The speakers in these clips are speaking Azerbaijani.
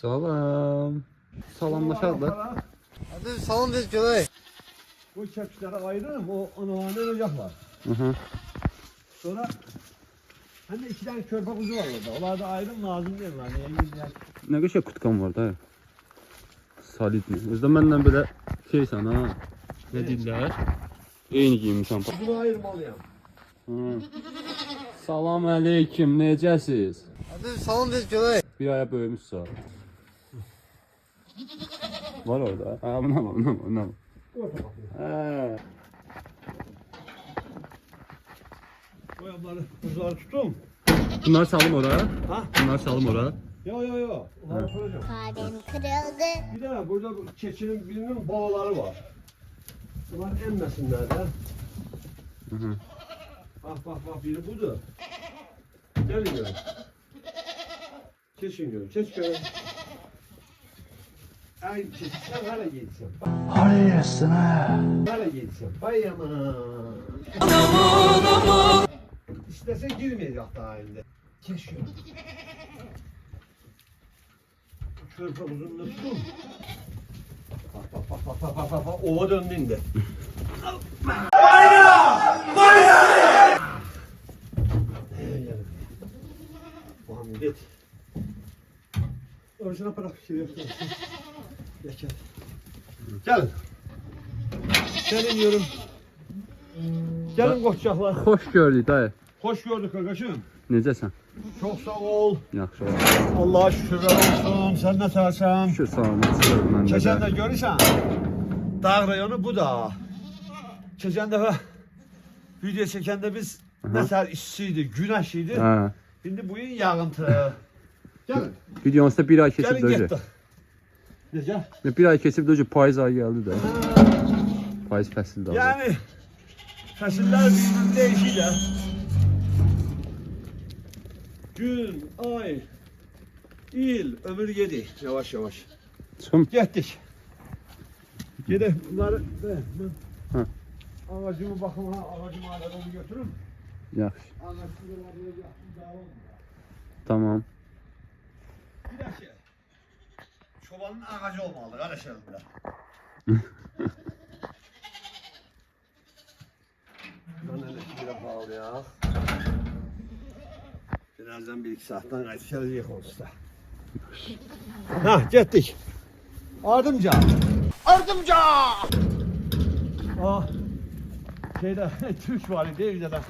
Salam. Salamlaşarlar. Hadi salam biz görək. Bu çəpişləri ayırırım, o analarını olacaqlar. Sonra hem de 2 tane körpe kuzu var orada. Onlar da ayrım lazım değil lan. Ne kadar kutkan var da. Solid mi? Özde benden böyle şeysən ha. Ne diller? Eyni giymişəm. Bunu ayırmalıyım. Salam aleyküm, necəsiz? Hadi salam biz görək. Bir aya böyümüşsən. Var orada. Ha, buna bak. Ha. Bu yanları kuzuları tutum. Bunları salım oraya. Ha? Bunları salım oraya. Yo. Onları soracağım. Kalbim kırıldı. Bir de burada keçinin birinin bağları var. Bunlar emmesinler de. Bak biri budur. Gelin görün. Keçin görün. Keç görün. Ay keçişler hala giysin. Hadi yesin ha. Hala giysin. Vay aman. İstese girmeyecek daha elinde. Keş görün. Körpe uzunluğu tutun. Bak. Ova döndün de. Muhammed. Orijinal bırak şey yok. Gelin. Gelin diyorum. Gelin koçacaklar. Hoş gördük dayı. Hoş gördük kardeşim. Necəsən? Çok sağ ol. Yaxşı ol. Allah'a şükürler olsun. Sen ne tersen? Şükür salamat mən Keçen de də. görürsen. Dağ rayonu bu da. Keçen defa video çekende biz mesela işsiydi, güneşiydi. Ha. Şimdi bugün yağıntı. Gelin. Videomuzda bir ay keçib Gelin döcü. getdik. Nece? Bir ay keçib döcü payız ayı gəldi də. Payız fəsildə oldu. Yani fəsillər bir-birini değişiyor. Gün, ay, il, ömür yedi. Yavaş yavaş. Çıxım. Getdik. Gedək bunları Hı. ağacımı baxım ha, ağacımı aradan götürüm. Yaxşı. Ağacımı yaptım daha oldu. Tamam. Bir dakika. Çobanın ağacı olmalı kardeşlerim de. Ben elektriğe bağlı ya. Birazdan 1-2 saatten qayıtacağıq olsa. Ha, getdik. Ardımca. Ah. Şeyde Türk var idi evde de.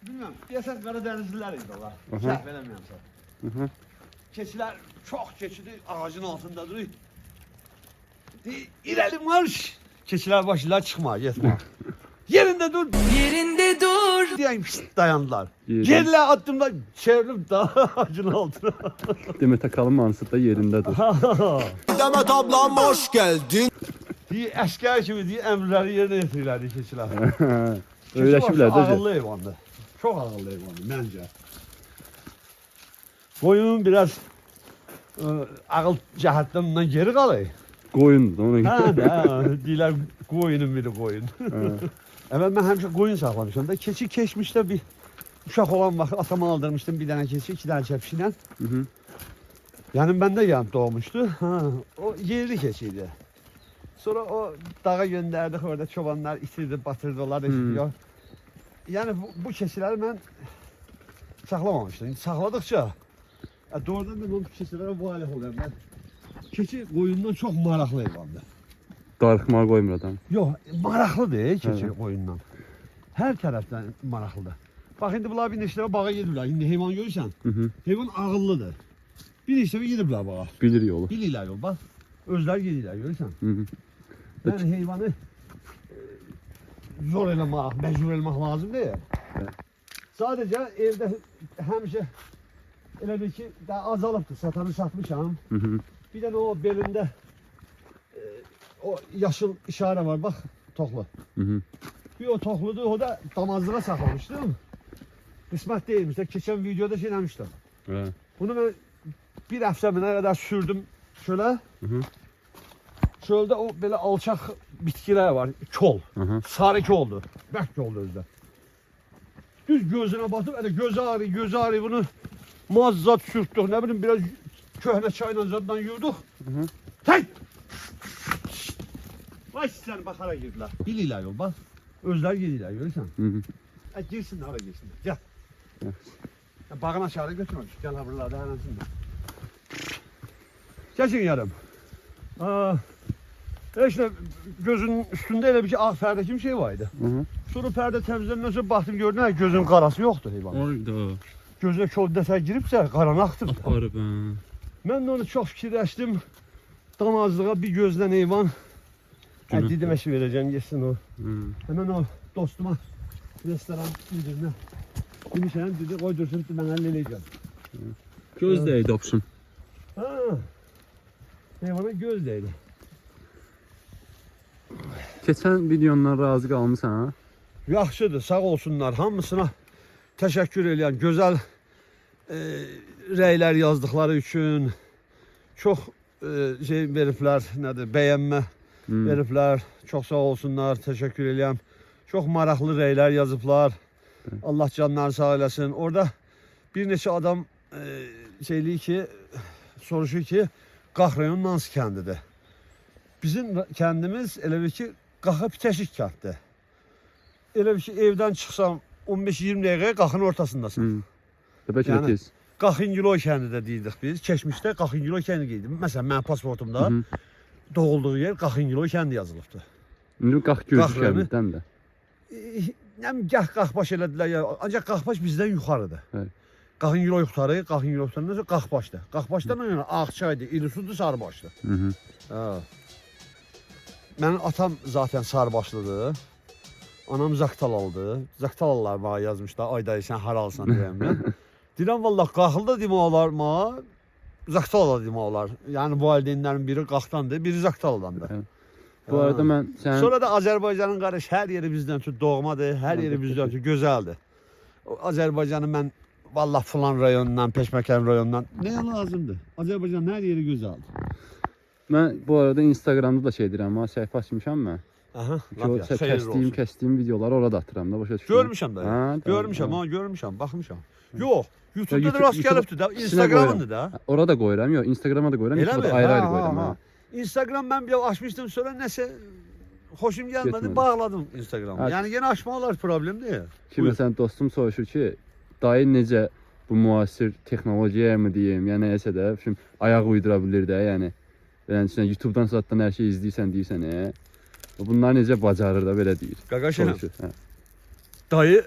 Bilmem. Yesek Karadenizliler idi onlar. Səhv eləmirəmsə. Keçilər çox keçidi ağacın altında durur. İrəli marş. Keçilər başlar çıxma, getmə. Yerinde dur. Yerinde dur. Diyeyim dayandılar. Yerinde. Gerilə addımlar çevrilip daha ağacın altına. Demet Akalın mansıda yerindədir. Demet ablam hoş geldin. Diye əskər kimi diye əmrləri yerinə yetirirlər keçilər. Öyrəşiblər də. Ağıllı heyvandır. Çok ağıllı heyvandır bence. Koyunun biraz ağıl cəhətdən bundan geri qalır. Qoyundur ona Ha görə. da deyirlər koyunun biri koyun. Evet ben həmişə koyun saxlamışam da. Keçi keçmişdə bir uşaq olan vaxt atama aldırmışdım bir dənə keçi, 2 dənə çəpişlə. Yani bende yan doğmuştu. Ha, o yerli keçiydi. Sonra o dağa gönderdik orada çobanlar itirdi, batırdılar, istiyor. Yani bu keçiləri ben saxlamamışdım. Saxladıkça doğrudan ben o keçilərə valih oluyorum. Ben keçi koyundan çok maraqlı heyvandır. Darıxmağa qoymur adam. Yox, maraqlıdır keçi Evet. koyundan. Hər tərəfdən maraqlıdır. Bax indi bunlar bir neçə bağa gedirlər. İndi heyvan görürsən, heyvan ağıllıdır. Bir neçə gediblər bağa. Bilir yolu. Bilirlər yol, bax. Özləri gedirlər, görürsən. Yəni heyvanı zor eləmək, məcbur eləmək lazım deyil. Sadəcə evdə həmişə elə bir ki, daha azalıbdır, satanı satmışam. Bir dənə o belində o yaşıl işarə var, bax, toxlu. Bir o toxludur, o da damazlığa saxlamışdım. Qismət deyilmiş də, keçən videoda şey eləmişdim. Bunu mən bir həftə minə qədər sürdüm çölə. Çöldə o belə alçaq bitkilər var, kol, sarı koldur, bərk koldur özdə. Düz gözünə batıb, gözü ağrı bunu Mazzat sürttük, ne bileyim biraz köhne çayla zaddan yurduk. Hı. Tek! Vay sen bakara girdiler. Bilirler yol bak. Özler girdiler görürsen. Hı hı. Girsinler hara girsinler. Gel. Gel. Bağın aşağıya götürmemiş. Gel ha buralarda hemensinler. Geçin yarım. İşte gözünün üstünde öyle bir şey ağ perde gibi bir şey vardı. Hı hı. Sonra perde temizlenen sonra baktım gördüm ha gözün karası yoktu heyvan. Oyda. Gözüne kol dəfə giribsə qaranaqdır. Aparıb ha. Mən də onu çox fikirləşdim. Damazlığa bir gözdən heyvan. Günah. Dedim eşi verəcəm geçsin o. Hı. Hemen o dostuma restoran müdürünə demişəm dedi qoy dursun mən həll eləyəcəm. Göz dəydi opsun. Ha. Heyvana göz değdi. Keçən videondan razı qalmısan ha? Yaxşıdır, sağ olsunlar hamısına təşəkkür edirəm. Gözəl rəylər yazdıkları üçün çox şey veriblər, nədir, bəyənmə veriblər. Çox sağ olsunlar, təşəkkür edirəm. Çox maraqlı rəylər yazıblar. Allah canlarını sağ eləsin. Orada bir neçə adam şeyli ki, soruşur ki, Qax rayon Nans kəndidir. Bizim kəndimiz elə bir ki, Qaxa bitəşik kənddir. Elə bir ki, evdən çıxsam 15-20 dəqiqəyə Qaxın ortasındasın. Bəlkə də Yəni, tez. Qaxıngiloy kəndi də deyirdik biz. Keçmişdə Qaxıngiloy kəndi qeydim. Məsələn, mənim pasportumda doğulduğu yer Qaxıngiloy kəndi yazılıbdır. İndi Qax Qax gözükəmizdən də. Gah Qaxbaş elədilər ya. Ancaq Qaxbaş bizdən yuxarıdır. Bəli. Qaxıngiloy yuxarı, Qaxıngiloy yuxarıdan sonra Qaxbaşdır. Qaxbaşdan sonra Ağçaydı, İlisudur, Sarıbaşdır. Ha. Mənim atam zaten Sarıbaşlıdır. Anam Zaktalalıdır. Zaktalalılar bana yazmışlar. Ay dayı sen haralsan deyəm mən. Deyirəm vallah Qaxılda demək olar ma, Zaktalalı demək olar. Yəni valideynlərin biri Qaxdandır, biri Zaktaladandır. Bu arada mən sən Sonra da Azərbaycanın qardaş hər yeri bizdən üçün doğmadır, hər yeri bizdən üçün gözəldir. O Azərbaycanı mən vallah filan rayonundan, Peşməkən rayonundan nəyə lazımdır? Azərbaycanın hər yeri gözəldir. mən bu arada Instagramda da şey deyirəm, ha, səhifə açmışam mən. Aha, Kəsdiyim videoları orada atıram da başa düşürəm. Görmüşəm də. Ha, Görmüşəm, tamam. ha, görmüşəm, baxmışam. Yox, YouTube'da YouTube- da rast YouTube- gəlibdir də, İçinə Instagramındır da. Orada da qoyuram, yox, Instagrama da qoyuram, Elə YouTube'a mi? da ayrı-ayrı Ha, qoyuram. ha, Ha. ha. Instagram mən bir açmışdım, sonra nəsə xoşum gəlmədi, Getmədi. bağladım Instagramı. Ha. Yəni yenə açmalar problem deyil. Ki məsələn dostum soruşur ki, dayı necə bu müasir texnologiyaya mı deyim, yəni nəsə də, şimdi ayaq uydura bilir də, yəni. Yəni sən YouTube-dan zaten hər şey izləyirsən, deyirsən, bunlar necə bacarır da belə deyir. Qaqaşım, Soruşur. Hə. dayı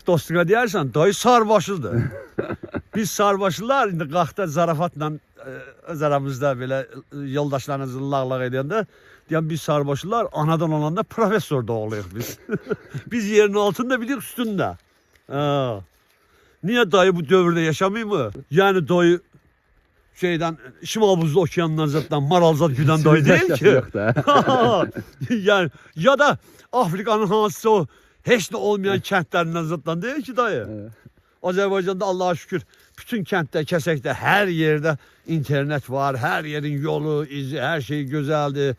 dostuna deyərsən, dayı Sarbaşlıdır. Biz Sarbaşlılar indi Qaxda zarafatla öz aramızda belə yoldaşlarımızı lağlaq edəndə deyəm biz Sarbaşlılar anadan olanda professor doğuluyuq biz. Biz yerin altında bilirik üstündə. Ha. Niyə dayı bu dövrdə yaşamayıb mı? Yəni dayı şeydən Şimal Buzlu Okeanından zaten Maralzad güdən dayı deyil ki. Yox da. Yani ya da Afrika'nın hansısa o heç nə olmayan kəndlərindən zaten deyil ki dayı. Evet. Azərbaycanda Allah'a şükür bütün kənddə, kəsəkdə, hər yerdə internet var, hər yerin yolu, izi, hər şey gözəldir.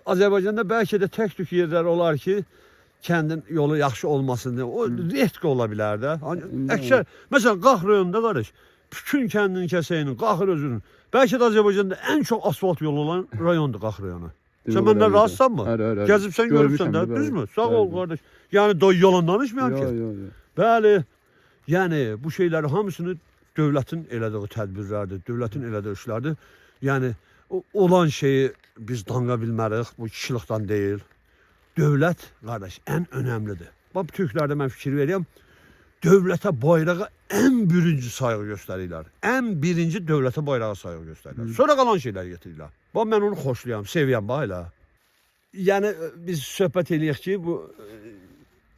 Azərbaycanda bəlkə də tək-tük yerlər olar ki, kəndin yolu yaxşı olmasın. O retki ola bilər də. Əksər, məsələn, Qax rayonunda qardaş, bütün kəndin kəsəyinin, Qaxır özünün, bəlkə də Azərbaycanda ən çox asfalt yolu olan rayondur Qax rayonu. Sən məndən razısan mı? Gəzibsən, görürsən də, düzmü? Sağ ol qardaş. Yəni doy yolan danışmayam ki. Bəli, yəni bu şeyləri hamısını dövlətin elədiyi tədbirlərdir, dövlətin elədiyi işlərdir. Yəni olan şeyi biz danqa bilmərik, bu kişilikdən deyil. Dövlət, qardaş, ən önəmlidir. Bax, Türklərdə mən fikir verirəm, dövlətə, bayrağa ən birinci sayğı göstərirlər. Ən birinci dövlətə, bayrağa sayğı göstərirlər. Sonra qalan şeylər getirirlər. Bax, mən onu xoşlayam, seviyorum, bax elə. Yəni, biz söhbət eləyək ki, bu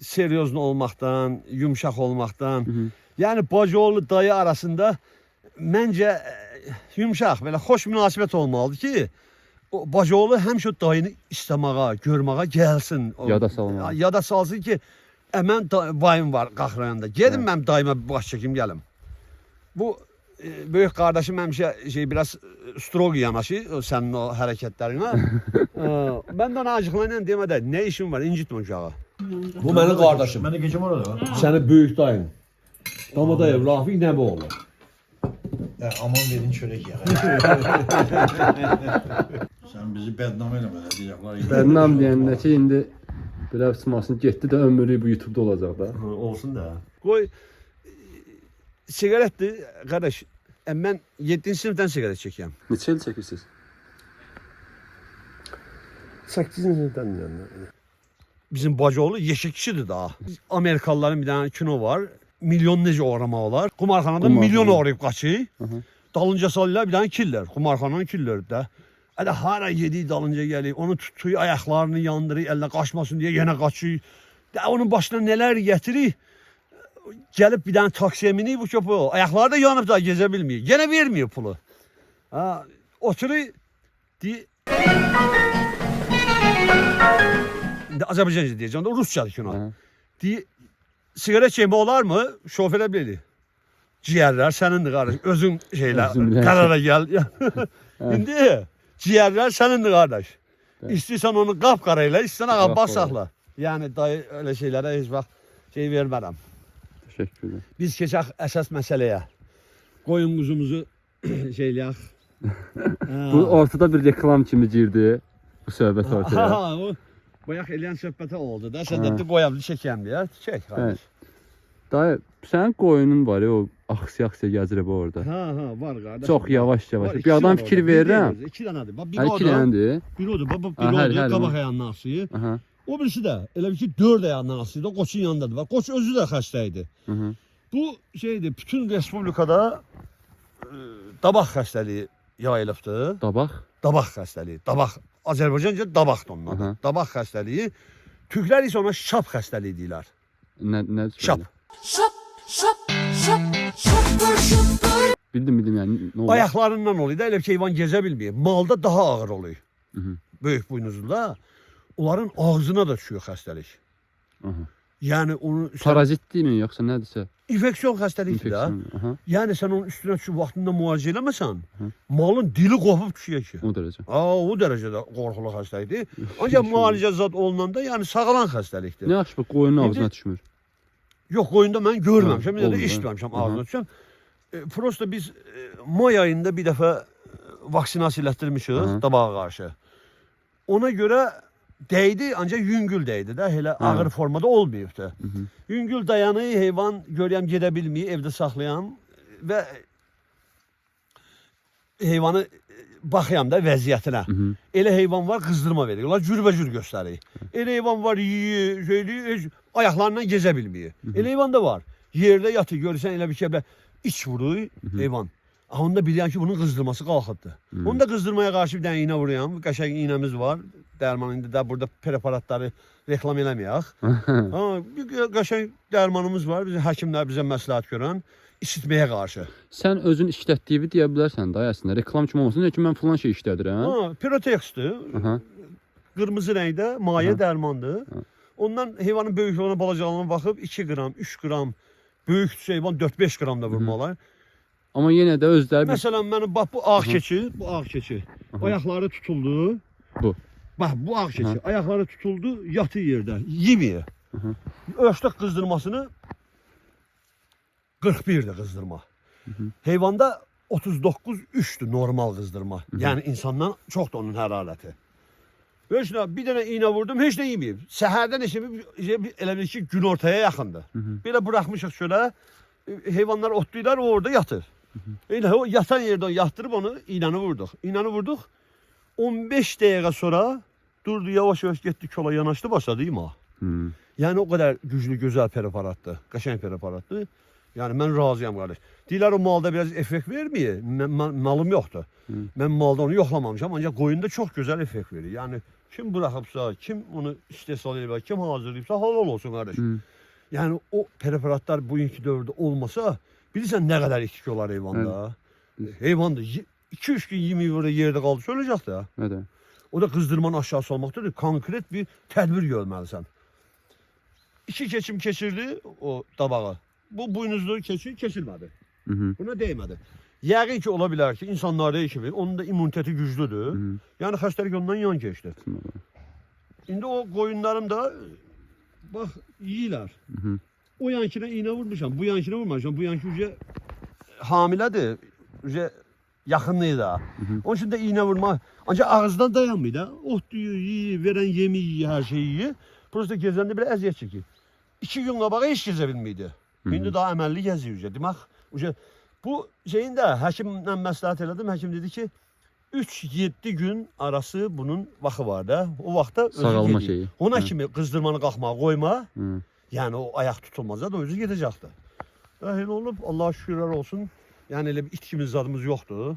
seriozlu olmaqdan, yumşaq olmaqdan, yəni bacıoğlu dayı arasında məncə yumşaq, belə xoş münasibət olmalıdır ki, bacıoğlu həmişə dayını istəməyə, görməyə gəlsin. Yada salmalı. Yada salsın ki, mən bayım var Qax rayonunda. Gedim mən dayıma baş çəkim gəlim. Bu böyük qardaşım həmişə biraz strog yanaşır sənin o hərəkətlərinə. Mən də ona acıqla demədə nə işim var, incitmə uşağı. Bu mənim qardaşım. Ben de gecem orada var. Sənin böyük dayın. Damadayev Rafiq Nəbioğlu. Ya aman verin çörek ya. Sen bizi bednam eleme diyecekler. Bədnam deyəndə ki, indi belə çıxmasın, getdi də ömürlük bu YouTube-da olacaq da. Olsun da. Qoy sigaretdir qardaş. Mən 7-ci sinifdən sigaret çəkirəm. Neçə il çəkirsiniz? 8-ci sinifdən yəni. Bizim bacıoğlu yeşik kişidir daha. Amerikalıların bir dənə kino var. Milyon necə oğramaq olar. Qumarxanada milyon oğrayıb qaçır. Dalınca salırlar bir dənə killer. Qumarxananın killerdir də. Hələ hara yediyi dalınca gəlir. Onu tutuyor, ayaqlarını yandırır, əlinə qaçmasın deyə yenə qaçır. Da onun başına nələr gətirir. Gəlib bir dənə taksiyə minir bu köpü. Ayaqları da yanıb da gezə bilmir. Yenə vermiyor pulu. Ha, oturur. Deyir. Azərbaycanca deyəcəm də Rusçadır kino. Deyir, sigaret çəkmək olar mı? Şoförə bilir. Ciyərlər sənindir qardaş. Özün şeylə qərara gəl. İndi ciyərlər sənindir qardaş. İstəyirsən onu qapqara elə, istəyirsən ağabbas saxla. Yəni dayı elə şeylərə heç vaxt şey vermərəm. Təşəkkürlər. Biz keçək əsas məsələyə. Qoyun quzumuzu şeyləyək. Bu ortada bir reklam kimi girdi bu söhbət ortaya. Bayaq eləyən söhbətə oldu da. Sən də qoyamlı çəkəm deyə. Çək qardaş. Dayı, sənin qoyunun var ya, o axsiya gəzirib orada. Var qardaş. Çox yavaş-yavaş. Bir adam fikir verirəm. 2 dənədir. Bax, İki dənədir. biri odur. Bax, biri odur. Qabaq ayağından asıyı. O birisi də elə bir ki 4 ayağından asıydı. Qoçun yanındadır. Bax, qoç özü də xəstə idi. Bu şeydir, bütün respublikada dabaq xəstəliyi yayılıbdır. Dabaq? Dabaq xəstəliyi. Dabaq. Azərbaycanca dabaqdır onun adı. Dabaq xəstəliyi. Türklər isə ona şap xəstəliyi deyirlər. Nə? Şap. Bildim yəni nə olur? Ayaqlarından oluyor da elə ki heyvan gezə bilmir. Malda daha ağır oluyor. Böyük buynuzluda onların ağzına da düşüyor xəstəlik. Yəni onu Parazit deyilmi yoxsa nədirsə? infeksiyon xəstəlikdir də. İnfeksiyon. Yəni sən onun üstünə düşüb vaxtında müalicə eləməsən, malın dili qopub düşüyor ki. O dərəcə. O dərəcədə qorxulu xəstəlikdir. Ancaq müalicə zad olunanda yəni sağalan xəstəlikdir. Nə yaxşı bu qoyunun ağzına düşmür. Yox, qoyunda mən görməmişəm, ya da olmuyor. eşitməmişəm ağzına düşən. Prosta biz may ayında bir dəfə vaksinasiya elətdirmişik dabağa qarşı. Ona görə dəydi, ancaq yüngül dəydi də, elə ağır formada olmayıbdı. Yüngül dayanır, heyvan görəyəm gedə bilmir, evdə saxlayam və heyvanı baxıyam da vəziyyətinə. Elə heyvan var, qızdırma verir. Onlar cürbəcür göstərir. Elə heyvan var, yiyir, şeyli, ayaqlarından gezə bilmir. Elə heyvan da var. Yerdə yatır, görürsən elə bir şey, iç vurur heyvan. Onda bilirəm ki, bunun qızdırması qalxıbdır. Onu da qızdırmaya qarşı bir dənə iynə vuruyam. Qəşəng iynəmiz var. Dərman indi də burada preparatları reklam eləməyək. Bir qəşəng dərmanımız var. Bizim həkimlər bizə məsləhət görən isitməyə qarşı. Sən özün işlətdiyini deyə bilərsən də əslində. Reklam kimi olmasın. Çünki mən falan şey işlədirəm. Piroteksdir. Qırmızı rəngdə maye dərmandır. Ondan heyvanın böyüklüyünə, balacalığına baxıb 2 qram, 3 qram, böyükdürsə heyvan 4-5 qram da vurmalar. Amma yenə də özləri... Məsələn, mənim bax bu ağ keçi, ayaqları tutuldu. Bu. Bax, bu ağ keçi, ayaqları tutuldu, yatı yerdə, yemir. Ölçdük qızdırmasını 41'dir qızdırma. Heyvanda 39-3'dür normal qızdırma. Yəni insandan çoxdur onun hərarəti. Ölçdük, bir dənə iynə vurdum, heç nə yeməyib. Səhərdən elə bir ki, gün ortaya yaxındır. Belə buraxmışıq şöyle, heyvanlar otlayırlar, o orada yatır. Elə o yatan yerdən yatdırıb onu iynəni vurduq. İynəni vurduq. 15 dəqiqə sonra durdu, yavaş-yavaş getdi kola yanaşdı, başladı ima. Yəni o qədər güclü, gözəl preparatdır, qəşəng preparatdır. Yəni mən razıyam qardaş. Deyirlər o malda biraz effekt vermir. Malım yoxdur. Mən malda onu yoxlamamışam, ancaq qoyunda çox gözəl effekt verir. Yəni kim buraxıbsa, kim onu istehsal edib, kim hazırlayıbsa halal olsun qardaş. Yəni o preparatlar bugünkü dövrdə olmasa, bilirsən nə qədər itkik olar heyvanda. Heyvanda 2-3 gün yeməyib orada yerdə qaldı, söyləyəcək də. Nədir? O da qızdırmanı aşağı salmaqdadır. Konkret bir tədbir görməlisən. 2 keçim keçirdi o dabağı. Bu buynuzlu keçi keçilmədi. Buna değmədi. Yəqin ki, ola bilər ki, insanlarda eşilir. Onun da immuniteti güclüdür. Yəni xəstəlik ondan yan keçdi. İndi o qoyunlarım da bax, yiyirlər. O yankine iğne vurmuşam, bu yankine vurmamışam. Bu yanki uca hamilədir. yaxınlığı da. Onun üçün də iynə vurma. Ancaq ağızdan dayanmıyor da. Ot diyor, yiyir, verən yemi yiyir, hər şeyi yiyir. Prosta gezəndə belə əziyyət çəkir. 2 gün qabağa heç gezə bilmiydi. İndi daha əməlli gəzir. Demək, bu şeyin də həkimlə məsləhət elədim. Həkim dedi ki, 3-7 gün arası bunun vaxtı var da. O vaxtda özü Sağalma gedir. şeyi. Ona kimi qızdırmanı qalxmağa qoyma. Hı. Yəni o ayaq tutulmaz da özü gedəcəkdir. Elə olub, Allah'a şükürlər olsun. Yəni elə bir it kimi zadımız yoxdur.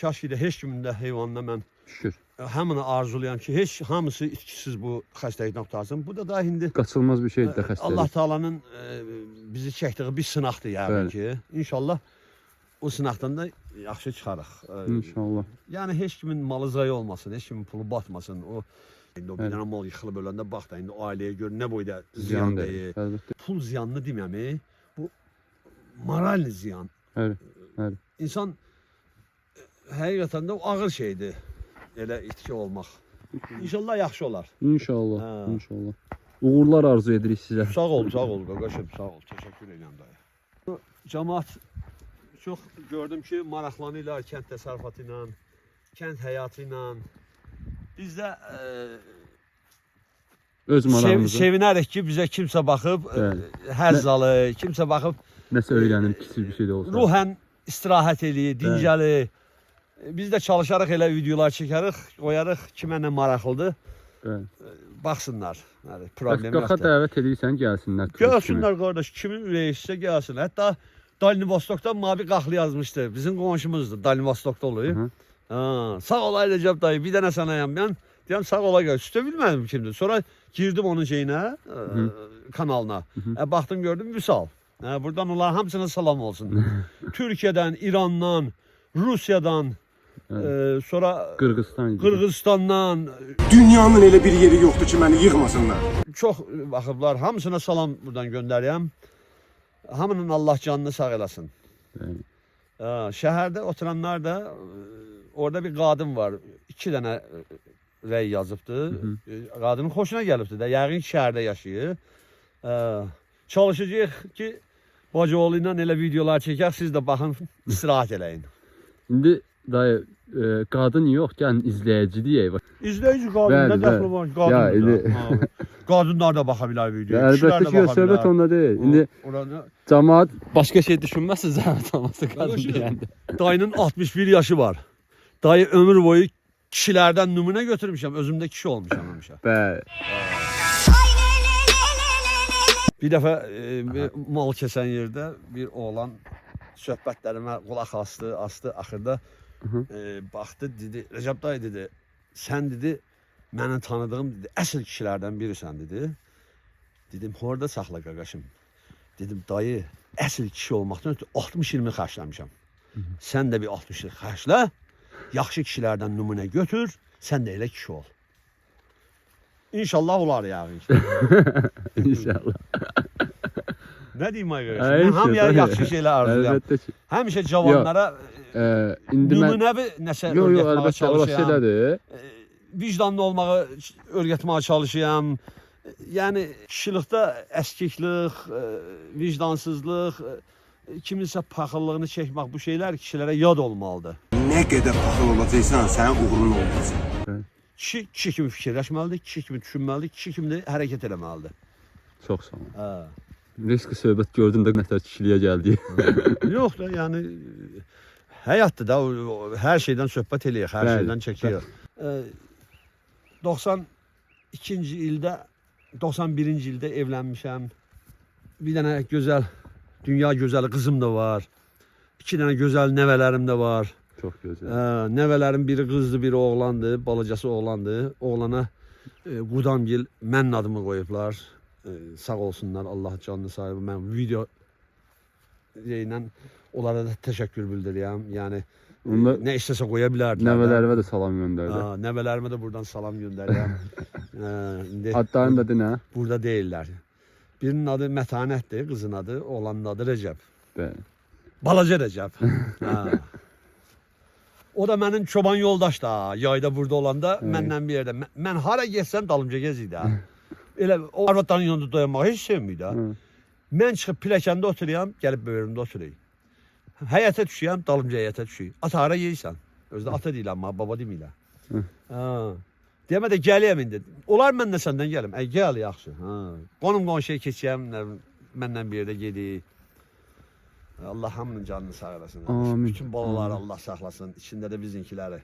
Kaş ki də heç kimin də heyvanına mən Şükür. həmini arzulayam ki, heç hamısı itkisiz bu xəstəlikdən qurtarsın. Bu da daha indi Qaçılmaz bir şeydir də xəstəlik. Allah Taala'nın bizi çəkdiyi bir sınaqdır yəqin Bəli. ki. İnşallah o sınaqdan da yaxşı çıxarıq. İnşallah. Yəni heç kimin malı zayi olmasın, heç kimin pulu batmasın. O indi o bir dənə mal yıxılıb öləndə bax da indi ailəyə görə nə boyda ziyan deyir. Əlbəttə. Pul ziyanını deməmi, bu moralni ziyan. Bəli. Bəli. İnsan həqiqətən də o ağır şeydir. Elə itki olmaq. İnşallah yaxşı olar. İnşallah. Hə. İnşallah. Uğurlar arzu edirik sizə. Sağ ol qardaşım, sağ ol. Təşəkkür edirəm dayı. Cəmaət çox gördüm ki, maraqlanırlar kənd təsərrüfatı ilə, kənd həyatı ilə. Biz də Öz marağımızı. sevinərik ki, bizə kimsə baxıb, Bəli. həzz alır, kimsə baxıb Nəsə öyrənim, kiçik bir şey də olsa. ruhən istirahət eləyir, dincəlir. Biz də çalışarıq elə videolar çəkərik, qoyarıq kimə nə maraqlıdır. Bəli. Baxsınlar. Yəni problem Qaqa yoxdur. dəvət edirsən, gəlsinlər. turist kimi. Gəlsinlər qardaş, kimin ürəyi istəsə gəlsin. Hətta Dalnivostokdan mavi qaxlı yazmışdı. Bizim qonşumuzdur, Dalnivostokda olur. Hı. Ha, sağ ol Recep dayı, bir dənə sənəyəm mən. Deyəm sağ ola gəl. Üstə bilmədim kimdir. Sonra girdim onun şeyinə, kanalına. Baxdım gördüm Vüsal. Buradan onlar hamısına salam olsun. Türkiyədən, İrandan, Rusiyadan, sonra Qırğızstan idi. Qırğızstandan Dünyanın elə bir yeri yoxdur ki, məni yığmasınlar. çox baxıblar. Hamısına salam buradan göndərirəm. Hamının Allah canını sağ eləsin. Bəli. Şəhərdə oturanlar da orada bir qadın var. 2 dənə rəy yazıbdı. Qadının xoşuna gəlibdi də. Yəqin ki, şəhərdə yaşayır. Çalışacağıq ki, bacıoğlu ilə elə videolar çəkək. Siz də baxın, istirahət eləyin. İndi dayı qadın yox, gəlin izləyici deyək. İzləyici qadın Bəli, nə dəxli bəli. var? Ya, Qadın indi- qadınlar da baxa bilər videoya. Əlbəttə ki, söhbət onda deyil. İndi Oranı cəmaət başqa şey düşünməsin zəhmət olmasa qadın Qardaşım. deyəndə. dayının 61 yaşı var. Dayı ömür boyu kişilərdən nümunə götürmüşəm. Özümdə kişi olmuşam həmişə. Bəli. Bir dəfə bir mal kəsən yerdə bir oğlan söhbətlərimə qulaq astı. Axırda baxdı, dedi, Recep dayı dedi, sən dedi, mənim tanıdığım dedi, əsl kişilərdən birisən dedi. Dedim, orada saxla qaqaşım. Dedim, dayı, əsl kişi olmaqdan ötürü 60-20 xərcləmişəm. Sən də bir 60 xərclə, yaxşı kişilərdən nümunə götür, sən də elə kişi ol. İnşallah olar yəqin ki. İnşallah. Nə deyim ay qardaşım? Ay, Mən hamıya işte, yaxşı şeylər arzulayam. Əlbəttə ki. Həmişə cavanlara İndi mən nümunəvi nəsə Yox, öyrətməyə əlbəttə orası çalışıram. elədir. Vicdanlı olmağı öyrətməyə çalışıram. Yəni kişilikdə əskiklik, vicdansızlıq, kiminsə paxıllığını çəkmək bu şeylər kişilərə yad olmalıdır. Nə qədər paxıl olacaqsan, sənin uğurun olmasın. Kişi kimi fikirləşməlidir, kişi kimi düşünməlidir, kişi kimi də hərəkət eləməlidir. Çox sağ ol. Hə. Riski söhbət gördüm də nətər kişiliyə gəldi. Yox da, yəni həyatdır da, hər şeydən söhbət eləyək, hər Bəli, şeydən çəkirik. 92-ci ildə, 91-ci ildə evlənmişəm. Bir dənə gözəl, dünya gözəli qızım da var. 2 dənə gözəl nəvələrim də var. Çox gözəl. Nəvələrim biri qızdır, biri oğlandır, balacası oğlandır. Oğlana Qudamgil mənim adımı qoyublar. Sağ olsunlar, Allah canını sahibi. Mən video ilə onlara da təşəkkür bildirirəm. Yəni nə istəsə qoya bilərdilər. Nəvələrimə də salam göndərdi. Nəvələrimə də buradan salam göndərirəm. İndi Adların da nə? burada deyirlər. Birinin adı Mətanətdir, qızın adı, oğlanın adı Recep. Bəli. Balaca Recep. O da mənim çoban yoldaş da, yayda burada olanda məndən bir yerdə. Mən hara getsəm dalımca geziydi ha. Elə o arvadların yanında dayanmağı heç sevmir də. Mən çıxıb pilləkəndə oturuyam, gəlib böyrümdə oturayım. Həyətə düşüyəm, dalımca həyətə düşüyüm. Ata hara yeyirsən? Özdə ata deyiləm, baba demirlər. Ha. Demə də gələyəm indi. Olar mən də səndən gəlim. Gəl yaxşı. Ha. Qonum qonşuya keçəyəm, məndən bir yerdə gedib. Allah hamının canını sağ eləsin. Amin. Bütün balaları Allah saxlasın, içində də bizinkiləri.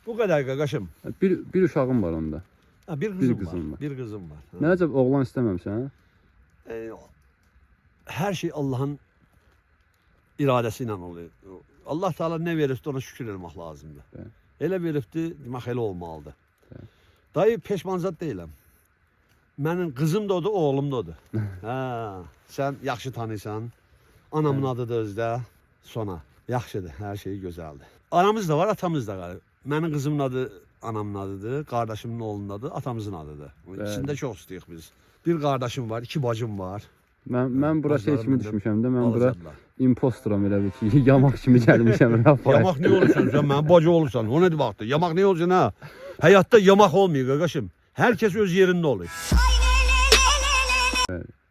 Bu qədər qaqaşım. Bir uşağım var onda. Ha, bir qızım qızım var. var. Bir qızım var. Ha. Nə əcəb oğlan istəməmişsən? Hər şey Allahın iradəsi ilə oluyor. Allah Teala nə verirsə ona şükür etmək lazımdır. Bəli. Elə veribdi, demək elə olmalıdır. Dayı peşmanzad deyiləm. Mənim qızım da odur, oğlum da odur. Hə, sən yaxşı tanıysan. Anamın adıdır özdə. Sona. Yaxşıdır, hər şey gözəldir. Anamız da var, atamız da var. Mənim qızımın adı anamın adıdır, qardaşımın oğlunun adı atamızın adıdır. İçində çox istəyik biz. Bir qardaşım var, 2 bacım var. Mən bura şey kimi düşmüşəm də, mən bura Balacanlar. impostoram elə bir ki, yamaq kimi gəlmişəm. Yamaq ne olursan sen, mənim bacı olursan, o nedir vaxtı? Yamaq ne olursan ha? Hayatta yamaq olmuyor qaqaşım. Herkes öz yerində olur.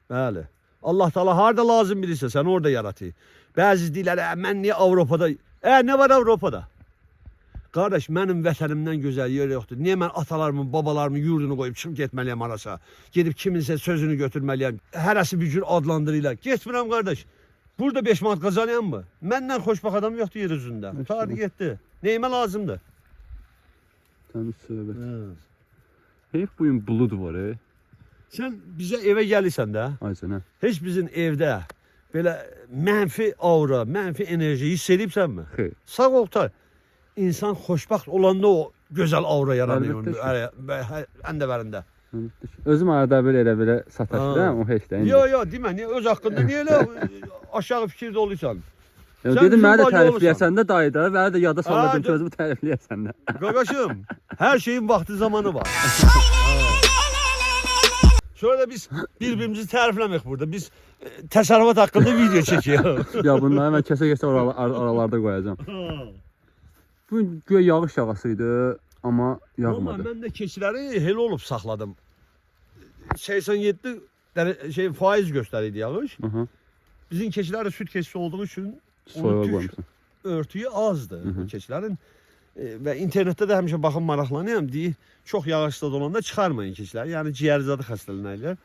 Bəli. Allah Teala harda lazım bilirsə sən orada yaratır. Bəzi deyirlər, mən niyə Avropada? Ne var Avropada? Qardaş, mənim vətənimdən gözəl yer yoxdur. Niyə mən atalarımın, babalarımın yurdunu qoyub çıxıb getməliyəm arasa? Gedib kiminsə sözünü götürməliyəm. Hərəsi bir cür adlandırırlar. Getmirəm qardaş. Burada 5 manat qazanayam mı? Məndən xoşbax adam yoxdur yer üzündə. Tardı getdi. Neyimə lazımdır? Təmiz söhbət. Heyf bu gün bulud var, Sən bizə evə gəlirsən də, Aycan, hə? heç bizim evdə belə mənfi aura, mənfi enerji hiss edibsənmi? Xeyr. Sağ Oktay, insan xoşbaxt olanda o gözəl aura yaranıyor. Əndəvərində. Özüm arada belə sataşıram, o heç də. Yo, demə, öz haqqında niyə elə aşağı fikirdə olursan? Dedim, mənə də bacı tərifləyəsən də dayı da, mənə də yada salladım ki, özümü tərifləyəsən də. Qaqaşım, hər şeyin vaxtı zamanı var. Sonra da biz birbirimizi tərifləmək burada. Biz təsərrüfat haqqında video çəkiyoruz. Ya bunları mən kəsə aralarda qoyacağım. Bu göy yağış yağasıydı, amma yağmadı. Mən də keçiləri elə olub saxladım. 87 faiz göstərirdi yağış. Bizim keçilər də süd keçisi olduğu üçün Soyuğa qoymuşsun. Örtüyü azdı keçilərin. Və internetdə də həmişə baxım maraqlanıram, deyir, çox yağışda olanda çıxarmayın keçiləri. Yəni ciyərzadı xəstəliyinə ilə.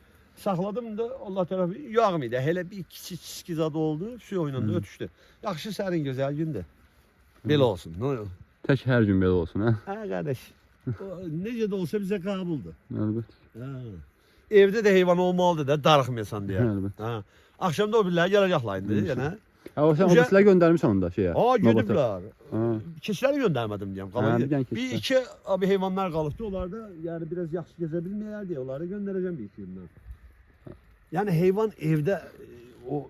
Saxladım da Allah tərəfi yağmıydı. Hələ bir kiçik çiski zadı oldu, su oynandı, ötüşdü. Yaxşı, sərin, gözəl gündür. Belə olsun. Tək hər gün belə olsun, hə? Hə, qardaş. Necə də olsa bizə qabuldur. Əlbət. Evdə də heyvan olmalıdır da, darıxmayasan deyə. Əlbət. Axşamda o birləri gələcəklər indi, yəni. O sən o silə göndərmişsən onda şeyə. Gediblər. Keçiləri göndərmədim deyəm. Bir iki abi heyvanlar qalıbdı, onlar da yəni biraz yaxşı gəzə bilməyər deyə onları göndərəcəm bir filmdən. Yəni heyvan evdə o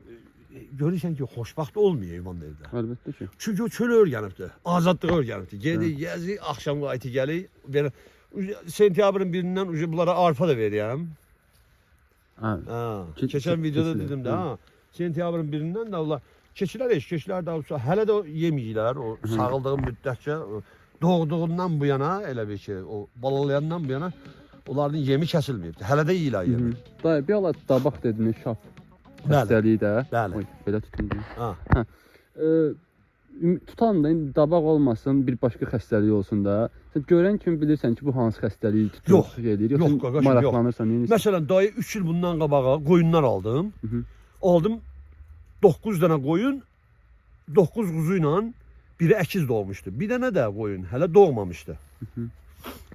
görürsən ki, xoşbaxt olmuyor heyvan evdə. Əlbəttə ki. Çünki o çölə öyrənibdi, azadlığa öyrənibdi. Gedir, gəzir, axşam vaxtı gəlir. Sentyabrın 1-dən bunlara arpa da verirəm. Keçən videoda dedim də, sentyabrın 1-dən də onlar keçilər də olsa, hələ də yeməyirlər, o sağıldığım müddətcə, doğduğundan bu yana, elə bir ki, o balalayandan bu yana, onların yemi kəsilməyibdir, hələ də yiyirlər yemi. Dayı, bir ala dabaq dediniz, şap xəstəliyi də. Bəli. Belə tutun. Tutan da, dabaq olmasın, bir başqa xəstəlik olsun da. Sən görən kimi bilirsən ki, bu hansı xəstəliyi tutur, yox, qaqaşım, maraqlanırsan. Məsələn, dayı 3 il bundan qabağa qoyunlar aldım. Aldım 9 dənə qoyun, 9 quzu ilə biri əkiz doğmuşdu. Bir dənə də qoyun hələ doğmamışdı.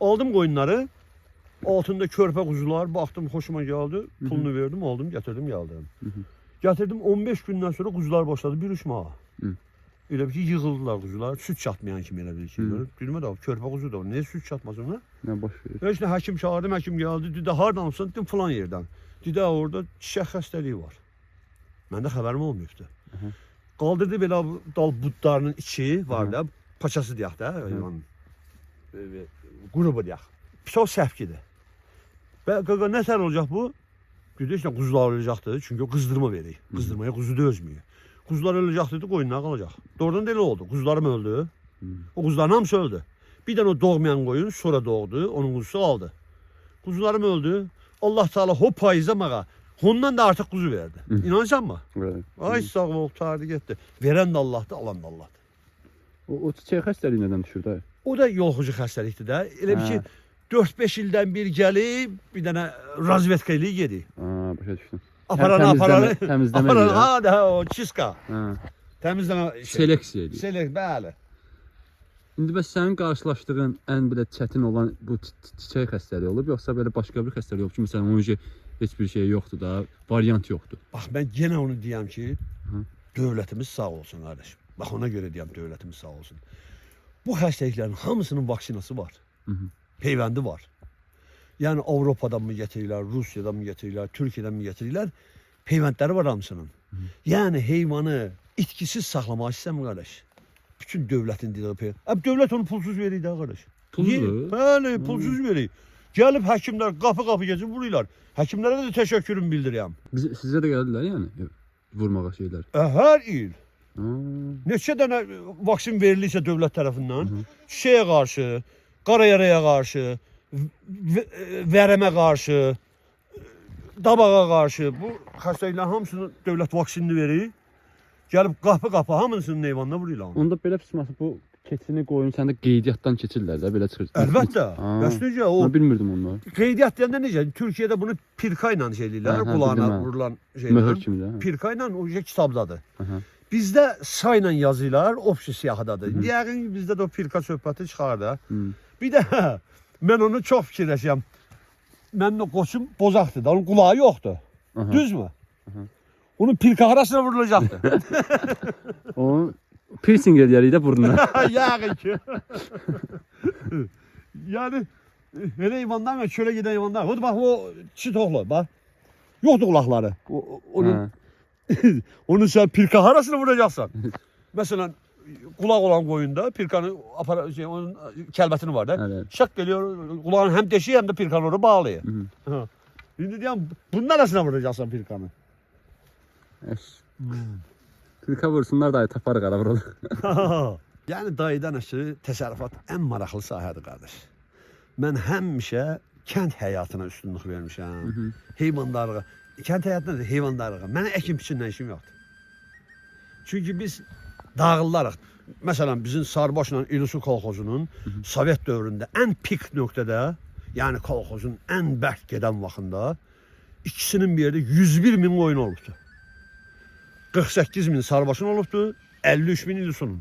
Aldım qoyunları, altında körpə quzular, baxdım, xoşuma gəldi, pulunu verdim, aldım, gətirdim, gəldim. Gətirdim, 15 gündən sonra quzular başladı bir uçmağa. Elə bir ki, yığıldılar quzular, süt çatmayan kimi elə bir şey. Dedim də, körpə quzu da, niyə süt çatmaz ona? Nə baş verir? Heç nə, həkim çağırdım, həkim gəldi, dedi, hardan olsan, dedim, filan yerdən. Dedi, orada çiçək xəstəliyi var. Məndə xəbərim olmayıbdı. Qaldırdı belə dal budlarının içi var da, paçası deyək də, qrubu deyək. Çox səhvkidir. Və qaqa, nə tər olacaq bu? Dedi, işte quzular olacaqdır, çünki o qızdırma verir. Qızdırmaya quzu dözmüyor. Quzular öləcəkdir, qoyunlar qalacaq. Doğrudan da elə oldu. Quzularım öldü. O quzuların hamısı öldü. Bir dənə o doğmayan qoyun sonra doğdu, onun quzusu aldı. Quzularım öldü. Allah Teala o payıza mağa Ondan da artıq quzu verdi. İnanırsanmı? Evet. Ay sağ ol, qurtardı getdi. Verən də Allahdır, alan da Allahdır. O çiçək xəstəliyi nədən düşür də? O da yoluxucu xəstəlikdir də. Elə bir Hə. ki 4-5 ildən bir gəlib, bir dənə razvetka eləyib gedir. Başa düşdüm. Aparanı Təmizləmə aparanı, eləyir, ha da o çiska. Hə. Təmizləmə şey. Seleksiya eləyir. Selek, bəli. İndi bəs sənin qarşılaşdığın ən belə çətin olan bu çiçək xəstəliyi olub, yoxsa belə başqa bir xəstəlik olub ki, məsələn, onun ki, heç bir şey yoxdur da, variant yoxdur. Bax mən yenə onu deyəm ki, Hı. dövlətimiz sağ olsun qardaşım. Bax ona görə deyəm dövlətimiz sağ olsun. Bu xəstəliklərin hamısının vaksinası var. Hı -hı. Peyvəndi var. Yəni Avropadan mı gətirirlər, Rusiyadan mı gətirirlər, Türkiyədən mi gətirirlər? Peyvəndləri var hamısının. Yəni heyvanı itkisiz saxlamaq istəmir qardaş. Bütün dövlətin dediyi peyvənd. Dövlət onu pulsuz verir də qardaş. Pulsuz? Niyə? Bəli, pulsuz verir. Gəlib həkimlər qapı keçib vururlar. Həkimlərə də təşəkkürümü bildirirəm. Sizə də gəldilər yəni vurmağa şeylər. Hər il Aa, neçə dənə vaksin verilirsə dövlət tərəfindən, çiçəyə qarşı, qara yaraya qarşı, vərəmə qarşı, dabağa qarşı bu xəstəliklərin hamısını dövlət vaksinini verir. Gəlib qapı hamısının heyvanına vururlar. onda belə pısması bu keçini qoyun səndə qeydiyyatdan keçirlər də belə çıxır. Əlbəttə. Aa, Bəs necə o Mən bilmirdim onu. qeydiyyat deyəndə necə? Türkiyədə bunu pirka ilə şey eləyirlər, Hə, hə, qulağına bildim, hə. vurulan Möhür şeylə. kimi də. hə. Pirka ilə o şey kitabdadır. Aha. Bizdə sayla yazırlar, opsi siyahıdadır. İndi yəqin ki, bizdə də o pirka söhbəti çıxar da. Hı. Bir də mən onu çox fikirləşirəm. Mənim o qoçum bozaqdır da, onun qulağı yoxdur. Aha. Düzmü? Onun pirka arasına vurulacaqdır. O piercing eləyərik də burnuna. Yəqin ki. Yəni elə heyvanlar və çölə gedən heyvanlar. O da bax o çit oğlu, bax. Yoxdur qulaqları. Onun Hə. Onu sen pirka arasına vuracaksan. Mesela kulak olan koyunda pirkanın onun kelbetini var da. Evet. Şak geliyor kulağın hem deşiği hem de pirkanı oraya bağlıyor. Ha. Şimdi diyorum bunun arasına vuracaksın pirkanı. Pirka vursunlar da taparıq ara vuralım. Yani dayıdan aşırı təsərrüfat en maraqlı sahədir qardaş. Mən həmişə kənd həyatına üstünlük vermişəm. Heyvandarlığa. Kənd həyatında da heyvandarlığa. Mənə əkin biçinlə işim yoxdur. Çünki biz dağıllarıq. Məsələn bizim Sarıbaşla İlisu kolxozunun Sovet dövründə ən pik nöqtədə, yəni kolxozun ən bərk gedən vaxtında ikisinin bir yerdə 101 min qoyun olubdu. 48 min Sarıbaşın olubdu, 53 min İlisu'nun.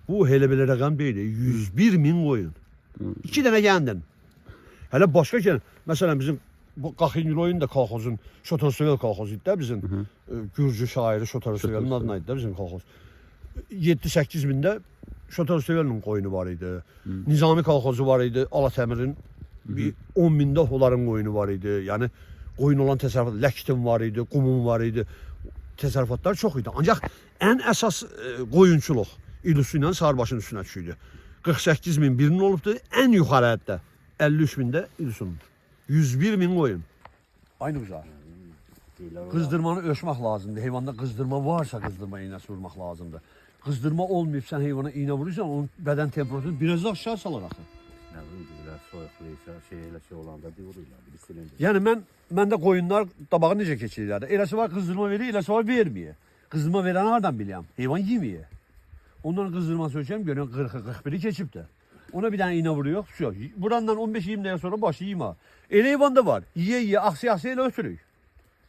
Bu hele belə rəqəm deyil, 101 min qoyun. 2 dənə gəndin. Hələ başqa gəndin. Məsələn bizim bu Qaxingiloyun da kolxozun, Şotorsevel kolxozu idi də bizim Gürcü şairi Şotorsevel'in adına idi də bizim kolxoz. 7-8 mində Şotorsevel'in qoyunu var idi. Nizami kolxozu var idi, Alatəmirin bir 10 mində onların qoyunu var idi. Yəni qoyun olan təsərrüfat, Ləkitin var idi, Qumun var idi. Təsərrüfatlar çox idi. Ancaq ən əsas qoyunçuluq İlisu ilə Sarıbaşın üstünə düşürdü. 48 min birinin olubdu, ən yuxarı həddə 53 mində İlisu'nun. 101 min qoyun. Aynı güzel. Qızdırmanı ölçmək lazımdır. Heyvanda qızdırma varsa qızdırma iğnəsi vurmaq lazımdır. Qızdırma olmayıb sən heyvana iğnə vurursan, onun bədən temperatürünü biraz da aşağı salır axı. Nə bilim, biraz soyuqluysa, elə olanda vururlar, bilirsin. Yəni məndə qoyunlar dabağı necə keçirirlər? Eləsi var qızdırma verir, eləsi var vermir. Qızdırma verəni hardan biləm? Heyvan yemir. Ondan qızdırma söyləyəm, görürəm 40-41'i keçib də. Ona bir dənə iğnə vuruyor, yok. Burandan 15-20 dəqiqə sonra başı yema. Elə heyvan da var. Yiyə, axsiya elə ötürük.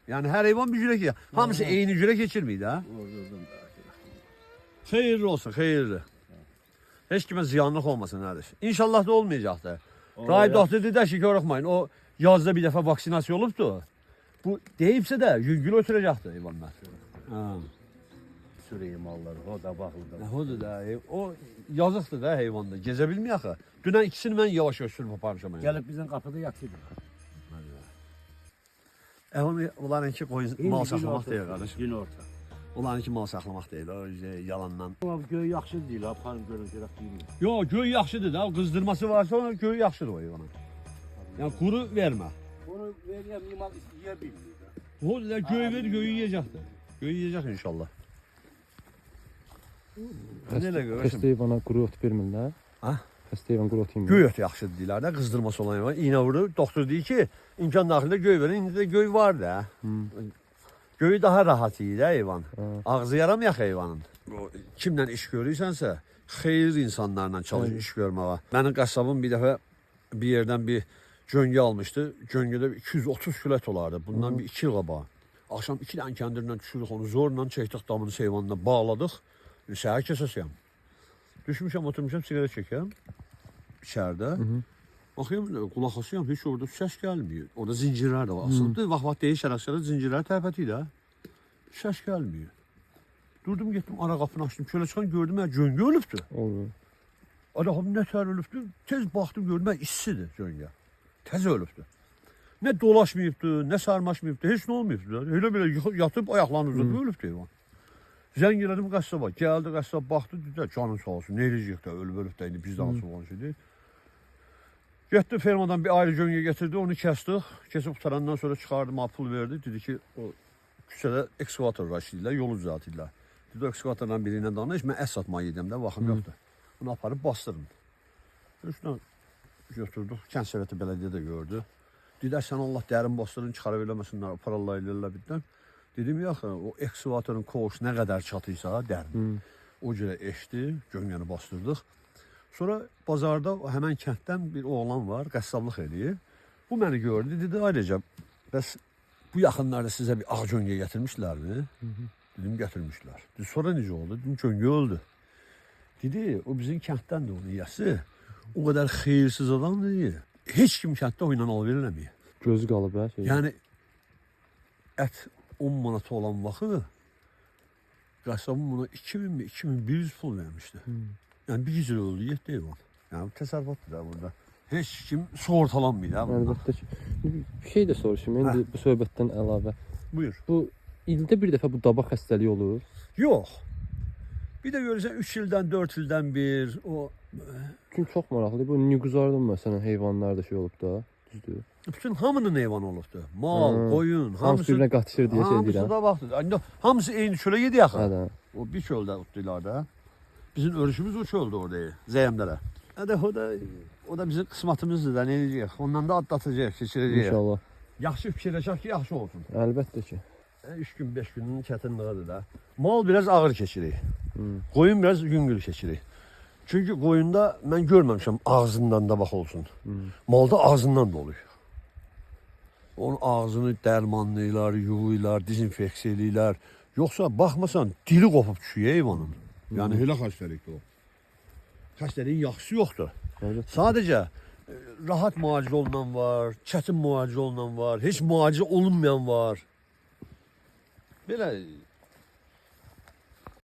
Yəni hər heyvan bir cürə yiyor. Hamısı eyni cürə keçirmir də. Xeyirli olsun, xeyirli. Heç kimə ziyanlıq olmasın qardaş. İnşallah da olmayacaq da. Rahib doktor dedi ki, qorxmayın. O yazda bir dəfə vaksinasiya olubdu. Bu deyibsə də yüngül ötürəcəkdir heyvanlar. Ha. Sürəyi malları, o da bağlıdır. Odur da, o yazıqdır da heyvanda. Gezə bilmiyor axı. Dünən ikisini mən yavaş-yavaş sürüb aparmışam. Gəlib bizim qapıda yatırdı. Onlarınki mal saxlamaq deyil qardaş. Gün orta. Onlarınki mal saxlamaq deyil, o yalandan. Göy yaxşı deyil, aparın görün görək deyil. Yo, göy yaxşıdır da, qızdırması varsa ona göy yaxşıdır o heyvana. Yəni quru vermə. Onu veriyəm, limal yeyə bilmir. O da göy ver, göyü yeyəcəkdir. Göyü yeyəcək inşallah. Nələ görürsən? Xəstəyi bana quru ot vermirlər. Ha? Xəstə heyvan qurutayım. Göy ötü yaxşıdır deyirlər də, qızdırması olan heyvan. İğnə vurur, doktor deyir ki, imkan daxilində göy verin, indi də göy var da. Göyü daha rahat yiyir də heyvan. Ağzı yaramayaq heyvanın. Kimlə iş görürsənsə, xeyir insanlarla çalış iş görməyə. Mənim qəssabım bir dəfə bir yerdən bir göngə almışdı. Göngədə 230 kilo olardı. Bundan bir 2 il qabağı. Axşam 2 dənə kəndirlə düşürük onu, zorla çəkdik damını heyvanla bağladıq. Səhər kəsəsiyəm. Düşmüşəm, oturmuşam, siqaret çəkəm. İçəridə. Baxıyorum, qulaq asıyorum, heç orada səs gəlmiyor. Orada zincirlər də var. Asılıdır, vaxt deyir şərəfsələ zincirlər tərpəti ilə. Səs gəlmiyor. Durdum, getdim, ara qapını açdım. Şöyle çıxan gördüm, göngə ölübdür. Adam nətər ölübdür? Tez baxdım, gördüm, issidir göngə. Tez ölübdür. Nə dolaşmayıbdır, nə sarmaşmayıbdır, heç nə olmayıbdır. Elə belə yatıb, ayaqlarını uzatıb ölübdür heyvan. Zəng elədim qəssaba. Gəldi qəssab, baxdı, dedi, canın sağ olsun, nə eləyəcək də, ölüb də, indi biz dansı olan şeydir. Getdi fermadan bir ayrı göngə getirdi, onu kəsdik. Kesib qutarandan sonra çıxardım, pul verdi. Dedi ki, o küçədə ekskavator raşidirlər, yolu düzəltirlər. Dedi, o ekskavatorla biri ilə danış, mən ət satmayı yedim də, vaxtım yoxdur. Bunu aparıb bastırdım. Üstündən götürdük, kənd səvəti bələdiyyə də gördü. Dedi, sən Allah dərin bastırın, çıxarıb eləməsinlər, parallayırlar birdən. Dedim, yaxı, o ekskavatorun koğuş nə qədər çatıysa dərin. O cürə eşdi, göngəni bastırdıq. Sonra bazarda həmən kənddən bir oğlan var, qəssablıq eləyir. Bu məni gördü, dedi, ayrıca, bəs bu yaxınlarda sizə bir ağ göngə gətirmişlərmi? Dedim, gətirmişlər. Dedi, sonra necə oldu? Dedim, göngə öldü. Dedi, o bizim kənddəndir onun yəsi. O qədər xeyirsiz adam dedi. Heç kim kənddə oynan alverilməməyir. Gözü qalıb hə şey. Yəni, ət 10 manata olan vaxtı, qəssabın buna 2100 pul vermişdi. Yəni bir gecə öldü, 7 heyvan. Yəni təsərrüfatdır da burada. Heç kim sığortalanmıyor da burada. Əlbəttə ki. Bir şey də soruşum, indi bu söhbətdən əlavə. Buyur. Bu ildə bir dəfə bu dabaq xəstəliyi olur. Yox. Bir də görürsən 3 ildən, 4 ildən bir o Çünki çox maraqlıdır. Bu Nüquzardan məsələn heyvanlar da şey olub da, düzdür. bütün hamının heyvanı olubdu. Mal, qoyun, Hamısı birinə qatışır deyə şey deyirəm. Hamısı da baxdı. Hamısı eyni çölə yedi axı. Hə də. O bir çöldə otlayırlar da. Bizim örüşümüz o çöldə orada, Zəyəmlərə. Hadi o da bizim qismatımızdır da, nə edəcəyik? Ondan da atlatacaq, keçirəcək. İnşallah. Yaxşı fikirləşək ki, yaxşı olsun. Əlbəttə ki. 3 gün, 5 günün çətinliğidir da. Mal biraz ağır keçirik. Qoyun biraz yüngül keçirik. Çünki qoyunda mən görməmişəm ağzından da bax olsun. Malda ağzından da oluyor. Onun ağzını dərmanlayırlar, yuyurlar, dezinfeksiya eləyirlər. Yoxsa baxmasan dili qopub düşüyor heyvanın. Yəni elə xəstəlikdir o. Xəstəliyin yaxşısı yoxdur. Sadəcə rahat müalicə olunan var, çətin müalicə olunan var, heç müalicə olunmayan var. Belə